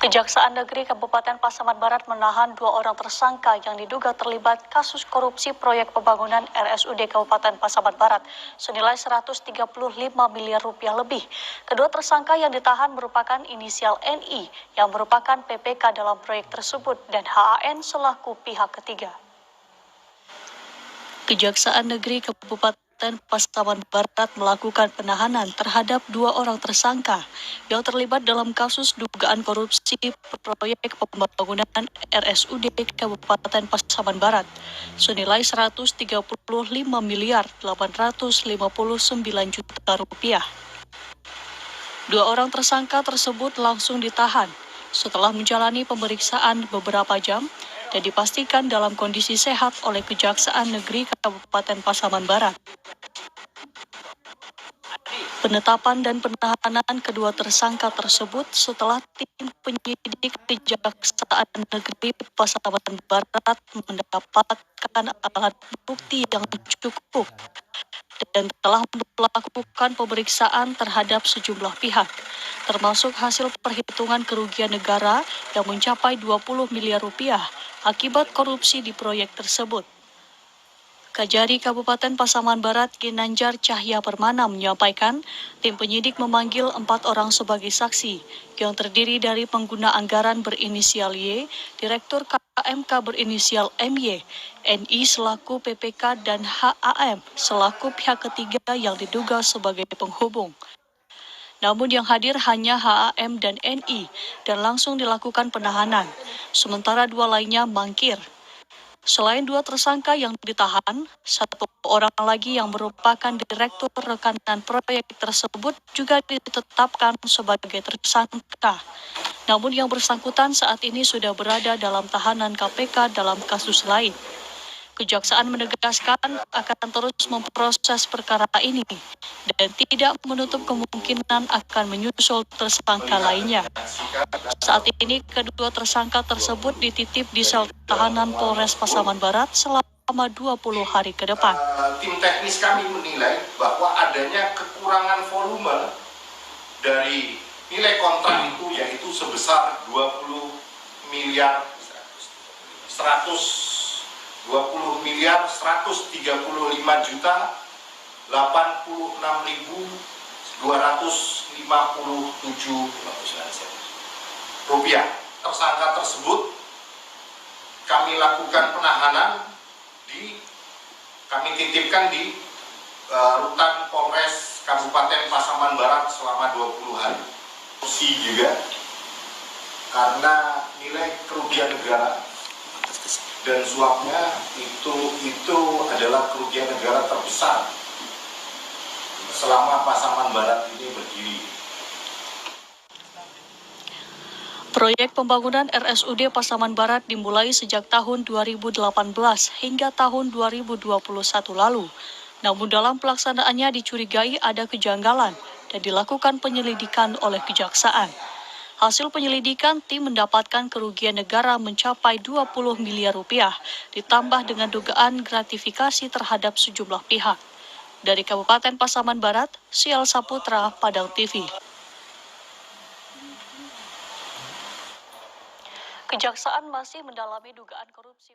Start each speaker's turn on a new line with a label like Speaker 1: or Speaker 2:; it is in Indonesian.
Speaker 1: Kejaksaan Negeri Kabupaten Pasaman Barat menahan 2 orang tersangka yang diduga terlibat kasus korupsi proyek pembangunan RSUD Kabupaten Pasaman Barat senilai 135 miliar rupiah lebih. Kedua tersangka yang ditahan merupakan inisial NI yang merupakan PPK dalam proyek tersebut dan HAN selaku pihak ketiga. Kejaksaan Negeri Kabupaten Pasaman Barat melakukan penahanan terhadap 2 orang tersangka yang terlibat dalam kasus dugaan korupsi proyek pembangunan RSUD Kabupaten Pasaman Barat senilai 135 miliar 859 juta rupiah. 2 orang tersangka tersebut langsung ditahan setelah menjalani pemeriksaan beberapa jam dan dipastikan dalam kondisi sehat oleh Kejaksaan Negeri Kabupaten Pasaman Barat. Penetapan dan penahanan kedua tersangka tersebut setelah tim penyidik Kejaksaan Negeri Pasaman Barat mendapatkan alat bukti yang cukup dan telah melakukan pemeriksaan terhadap sejumlah pihak, termasuk hasil perhitungan kerugian negara yang mencapai 20 miliar rupiah akibat korupsi di proyek tersebut. Kajari Kabupaten Pasaman Barat Ginanjar Cahya Permana menyampaikan, tim penyidik memanggil 4 orang sebagai saksi yang terdiri dari pengguna anggaran berinisial Y, Direktur KMK berinisial MY, NI selaku PPK dan HAM selaku pihak ketiga yang diduga sebagai penghubung. Namun yang hadir hanya HAM dan NI dan langsung dilakukan penahanan, sementara 2 lainnya mangkir. Selain 2 tersangka yang ditahan, 1 orang lagi yang merupakan direktur rekanan proyek tersebut juga ditetapkan sebagai tersangka. Namun yang bersangkutan saat ini sudah berada dalam tahanan KPK dalam kasus lain. Kejaksaan menegaskan akan terus memproses perkara ini dan tidak menutup kemungkinan akan menyusul tersangka lainnya. Saat ini kedua tersangka tersebut dititip di sel tahanan Polres Pasaman Barat selama 20 hari ke depan.
Speaker 2: Tim teknis kami menilai bahwa adanya kekurangan volume dari nilai kontrak itu, yaitu sebesar 20 miliar 135 juta 86.257 rupiah. Tersangka tersebut kami lakukan penahanan kami titipkan di rutan Polres Kabupaten Pasaman Barat selama 20 hari. Juga karena nilai kerugian negara dan suapnya itu adalah kerugian negara terbesar selama Pasaman Barat ini berdiri.
Speaker 1: Proyek pembangunan RSUD Pasaman Barat dimulai sejak tahun 2018 hingga tahun 2021 lalu. Namun dalam pelaksanaannya dicurigai ada kejanggalan dan dilakukan penyelidikan oleh Kejaksaan. Hasil penyelidikan, tim mendapatkan kerugian negara mencapai 20 miliar rupiah, ditambah dengan dugaan gratifikasi terhadap sejumlah pihak. Dari Kabupaten Pasaman Barat, Sial Saputra, Padang TV. Kejaksaan masih mendalami dugaan korupsi.